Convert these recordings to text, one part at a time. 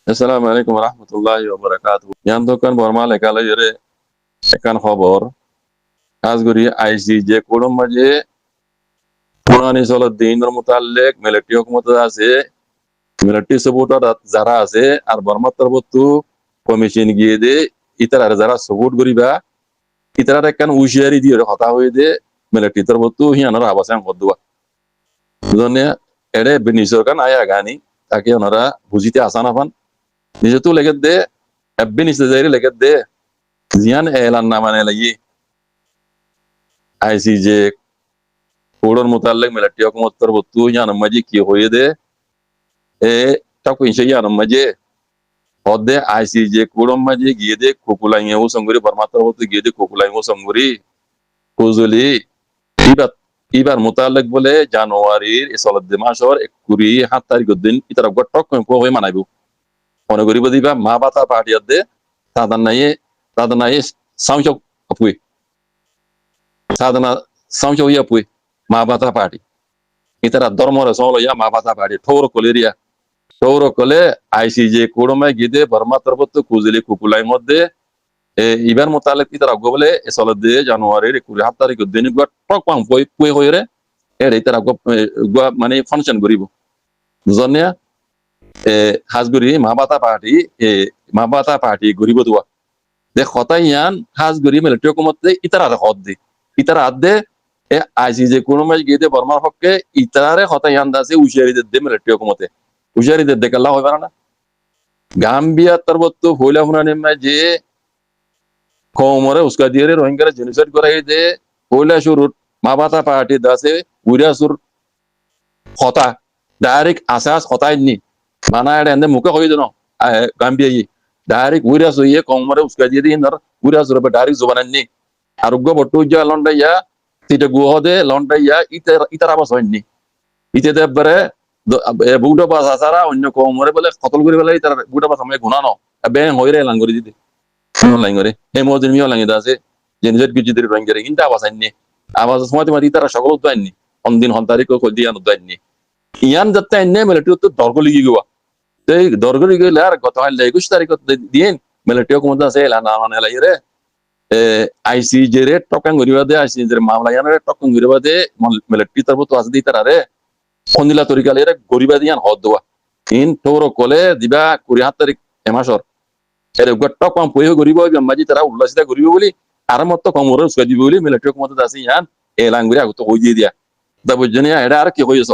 Assalamu alaikum warahmatullahi wabarakatuh. Yang kan bormal ekala yere ekan khobor asguri ICJ kodum maje পুরানি চলত দিনের মোতালেক military হুকুমত আছে military supporter যারা আছে আর বর্মার তরফতু কমিশন গিয়ে দে ইতার যারা সাপোর্ট করিবা ইতার একখান উশিয়ারি দিয়ে হতা হয়ে দে মিলিটারি তরফতু হিয়ানোর আবাসান করদুয়া বুঝনে এড়ে নিজের কান আয়া গানি তাকে ওনারা বুঝিতে আসান আফান নিজেতো লেগে দে এব্বে নিচে যাই লেগে দে জিয়ান এলান না মানে লাগি আইসিজে কোডর মোতালেক মিলিটারি হুকুমত তরফতু হিয়ানো মাঝি কি হয়ে দে e taku insha ya maje odde ICJ kurom maje gide kukulai ngewu songuri barmata hotu gide kukulai ngewu songuri kuzuli ibat ibar mutalak bole Januari isolad dimashor 27 tarik din itara gotok ko hoy manaibu one gori bodiba ma bata party adde sadanaye samchok apui sadana samchok ya apui ma bata party itara dormore solo ya ma bata party thoro koleria সৌর কলে ICJ কোড়মায় গিদে Varma তরফত কুজলি কুকুলাই মধ্যে ইবার মোতালেক ইতার আগ বলে এসল দিয়ে জানুয়ারির 27 তারিখ দিন টক পাম পই হইরে এড়ে ইতার আগ মানে ফাংশন করিব বুঝনিয়া হাজগুড়ি মাবাতা পার্টি গরিব দোয়া দে খতাইয়ান হাজগুড়ি মিলিটারি হুকুমতে ইতার আর হদ দি ইতার হাত দে আইসিজে কোড়মায় গিদে বর্মার পক্ষে ইতারে খতাইয়ান দাসে উশিয়ারি দে মিলিটারি হুকুমতে উশারি দে দেখলা হয় না গাম্বিয়া তরবত হইলা হুনানি যে কমরে উস্কা দিয়ে রোহিঙ্গারে জেনোসাইড করাই দে হইলা শুরুত মাবাতা পার্টি দাসে উইরা সুর হতা ডাইরেক্ট আসাস হতাই নি মানা এন্ড মুখে হই দেন গাম্বিয়া ডাইরেক্ট উইরা সইয়ে কমরে উস্কা দিয়ে দিন উইরা সুর ডাইরেক্ট জবানান নি আরোগ্য বটু যা লন্ডাইয়া তিটা গুহ দে লন্ডাইয়া ইতার আবাস হয়নি ইতে দেবরে বুটা বাস আসারা অন্য কমরে বলে কতল করে বলে তার বুটা বাস আমি গুণানো ব্যাং হইরে লাঙ্গরি দিতে লাঙ্গরে হে মদিন মিও লাঙ্গি দাসে জেনজেট কিছু দিন রঙ্গরে কিন্তু আবাস আইনি আবাস সময় মাতি তারা সকল তো আইনি অনদিন হন তারিখ কো দিয়ান তো আইনি ইয়ান যাতে আইনে মিলিটারি তো দরগ লিগি গোয়া এই দরগ লিগি লার গত হল 21 তারিখ দিন মিলিটারি কো মদা সে লানা মানে লাইরে আইসিজে রে টকাং গরিবা দে আইসিজে মামলা ইয়ানে টকাং গরিবা দে মিলিটারি তরফ তো আছে দি তারারে খন্দিলা তরিকালের গরিবা দিয়ান হদ দোয়া ইন তোর কলে দিবা 27 তারিখ এমাসর এর গট্ট কম পয়হ গরিব মাঝি তারা উল্লাসিতা গরিব বলি আর মত কমরে উস্কা দিবে বলি মিলিটারি মত আছে ইয়ান এ লাঙ্গুরি আগত হই দিয়ে দিয়া দা বুঝনিয়া এটা আর কি হইছ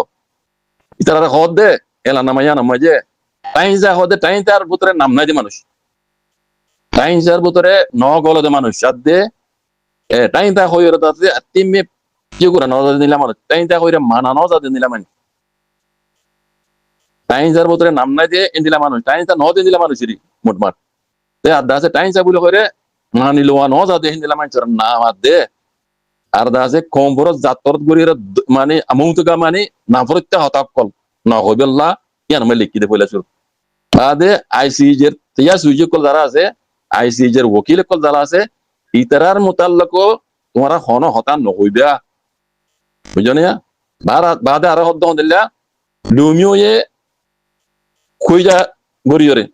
ইতারা হদ দে এলা নামায়া নামাজে টাইম যা হদে টাইম তার ভিতরে নাম নাই দি মানুষ টাইম যার ভিতরে ন গলদে মানুষ সাদে টাইম তা হইরে তাতে তিমে কি করে নজর দিলা মানুষ টাইম তা হইরে মানা নজর দিলা মানুষ টাইম যার ভিতরে নাম নাই দিয়ে এন্দিলা মানুষ টাইম তা ন দিলা মানুষেরই মোটমাট তে আর দাসে টাইম যা বলে করে মানি লোয়া ন যা দিয়ে এন্দিলা মানুষের নাম আর দে আর দাসে কম বড় জাতরত গরির মানে আমুতকা মানে না ফরতে হতাকল না হইবেল্লা ইয়ান মে লিখি দে পয়লা শুরু বাদে আইসিজের তিয়া সুইজে কল যারা আছে আইসিজের ওকিল কল যারা আছে ইতারার মোতাল্লক তোমারা হন হতা নহইবা বুঝনিয়া বাদে আর হদ্দ দিলা লুমিও এ খুইজা গরিয়রে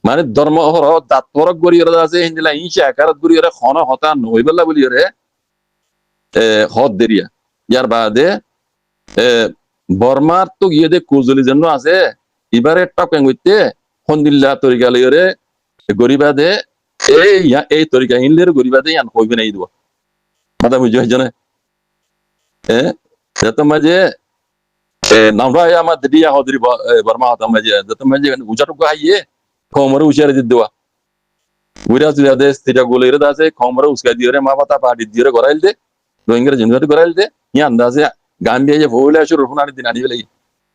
মানে ধর্ম হর দাতরক গরিয়রে আছে হিন্দিলা ইনশা আকারত গরিয়রে খন হতা নহইবেলা বলিয়রে হদ দেরিয়া ইয়ার বাদে বর্মার তো গিয়ে দে কুজলি জন্য আছে এবারে টকেন হইতে হন্দিল্লা তরিকা লইরে গরিবা দে এই তরিকা ইনলের গরিবা দে ইয়ান হইবে নাই দিবা কথা বুঝি হইজনে যত মাঝে নামরা আমার দিয়া হদরি বর্মা হতাম মাঝে যত মাঝে উজাটুকু হাইয়ে কমরে উশারে দি দেওয়া উইরা সুরা দে স্থিরা গোলের দাসে কমরে উস্কা দিরে মা বাতা পাটি দিরে গরাইল দে রোহিঙ্গার জেনুয়ারি গরাইল দে ইয়ান দাসে গাম্বিয়া যে ভোলে আসুর রুফনানি দিন আনি বেলাই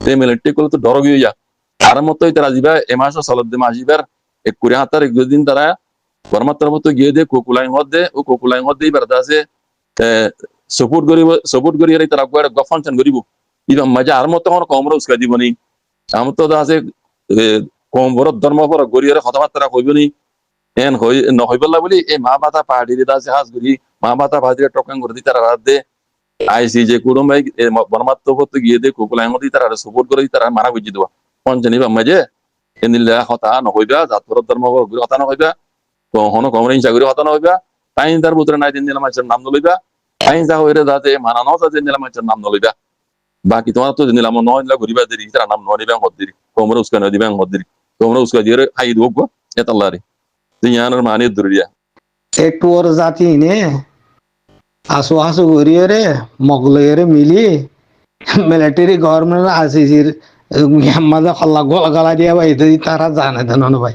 তে মিলিটারি কল তো ডর গিয়া আর মতই তারা দিবা এমাস সলদ দে মাসিবার 27 তারিখ দিন তারা বর্মা তরফ তো গিয়ে দে কোকুলাই মধ্যে ও কোকুলাই মধ্যে এবার দাসে সপোর্ট করি তারা গফানশন করিব ইবা মজা আর মত কমরে উস্কা দিবনি আম তো দাসে কম বড় ধর্ম পর গরিয়রে কথাবার্তা কইবনি এন হই নহইবলা বলি এই মা বাতা পার্টি দাসে হাস গরি মা বাতা ভাজিরে টকাং করে দি তারা রাত দে আইসিজে কুরুমাই বর্মা তরফ তো গিয়ে দে কোকুলাই মধ্যে তারা সাপোর্ট করে তারা মারা বুঝি দেওয়া পঞ্চনি বা মজে এনিলা হতা নহইবা জাতর ধর্ম গুরি হতা নহইবা হন কমরে ইচ্ছা গুরি হতা নহইবা আইন তার ভিতরে নাই দিন দিলাম মানুষের নাম নলইবা আইন যা হইরে যাতে মানানো যাতে দিলাম মানুষের নাম নলইবা বাকি তোমার তো দিলাম নয় দিলা ঘুরিবা দেরি তার নাম নয় দিবেন হদ্দিরি কমরে উস্কা নয় দিবেন হদ্দিরি কমরে উস্কা দিয়ে আই দোগ এতাল্লারি ইয়ানোর মানে দুরিয়া একটু ওর জাতি নে আসু আসু করিয়ে রে মগলরে মিলি মিলিটারি গভর্নমেন্ট আসিসির মাঝে খল্লা গলা দিয়া ভাই তারা জানে দেন ভাই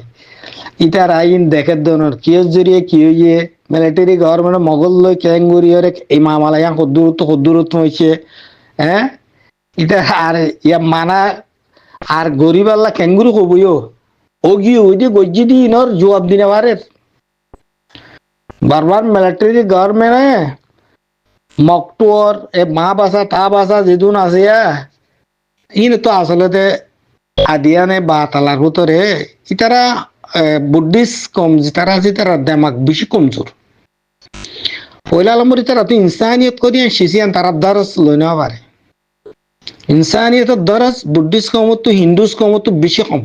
ইটার আইন দেখে দনর কিয় জড়িয়ে কি হইয়ে মিলিটারি গভর্নমেন্ট মগল লই ক্যাঙ্গুরিয়ে এই মামালায়া কদ্দূরত্ব হয়েছে হ্যাঁ এটা আর ইয়া মানা আর গরিব আল্লাহ ক্যাঙ্গুরু কবইও ও গিয়ে ওই যে গজ্জি দি ইনর জবাব দিনে পারে বারবার মিলিটারি গভর্নমেন্টে মকটুর এ মা বাসা তা বাসা যেদুন আছে ইন তো আসলে আদিয়ানে বা তালার ভিতরে ইতারা বুদ্ধিস্ট কম তারা আছে তারা দেমাক বেশি কমজোর পয়লা নম্বর তারা তো ইনসানিয়ত করিয়া শিশিয়ান তারা দরস লই নেওয়া পারে ইনসানিয়তের দরস বুদ্ধিস্ট কমত তো হিন্দুস কমত তো বেশি কম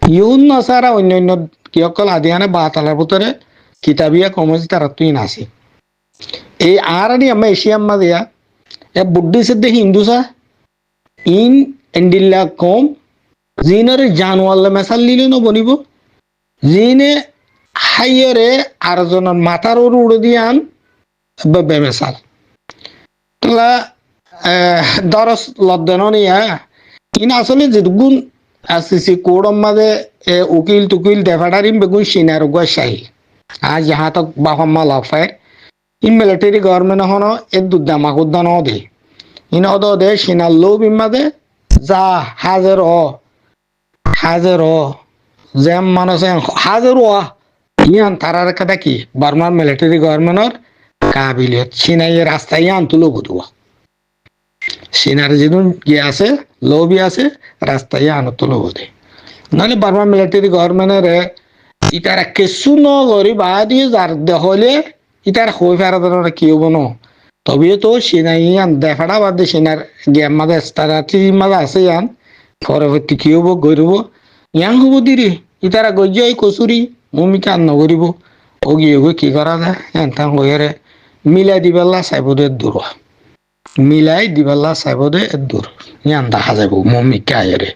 ইহুন নাসারা অন্যান্য কিয়কল আদিয়ানে বা তালার ভিতরে কিতাবিয়া কমছে তারা তুই নাসি এই আর আমরা এশিয়ার মাঝে এ বুদ্ধিস্ট হিন্দুসা ইন এন্ডিল্লা কম জিনের জানুয়াল্লা মেসাল লিলে ন বনিব জিনে হাইয়রে আর জনের মাথার উড়ে দিয়ে আন বেমেসাল তোলা দরস লদ্দেন নিয়া ইন আসলে যেগুন আসিসি কোড়ম মাঝে উকিল টুকিল দেফাটারিম বেগুন সিনার গাই আজ যাহা তক বাহম্মা লাফায় ইন মিলিটারি গভর্নমেন্ট হনো এ দুদামা উদ্যান দে ইন অদ দে সিনার লো বিমাদে যা হাজার যেম মানুষ হাজার ইয়ান তারার কথা কি বার্মার মিলিটারি গভর্নমেন্টর কাবিলিয়ত সিনাইয়ের রাস্তায় ইয়ান তুলো বুধুয়া সিনার যেদিন গিয়ে আছে লোবি আছে রাস্তায় আনো তুলো বুধে নাহলে বার্মার মিলিটারি গভর্নমেন্টের ইতারা কিছু নগরি বা দিয়ে যার দেখলে ইতার হয়ে ফেরা কি হবো ন তবে তো সিনাই ইয়ান দেখাটা বাদ দিয়ে সিনার গেম মাঝে স্টারাটি মাঝে আছে ইয়ান পরবর্তী কি হবো গরিব ইয়াং হবো দিরি ইতারা গজ্জাই কচুরি ভূমিকা নগরিব ও গিয়ে কি করা যায় এনতাং হয়ে মিলাই দিবেলা চাইবদে দূর মিলাই দিবেলা চাইবদে দূর ইয়ান দেখা যাব ভূমিকা এরে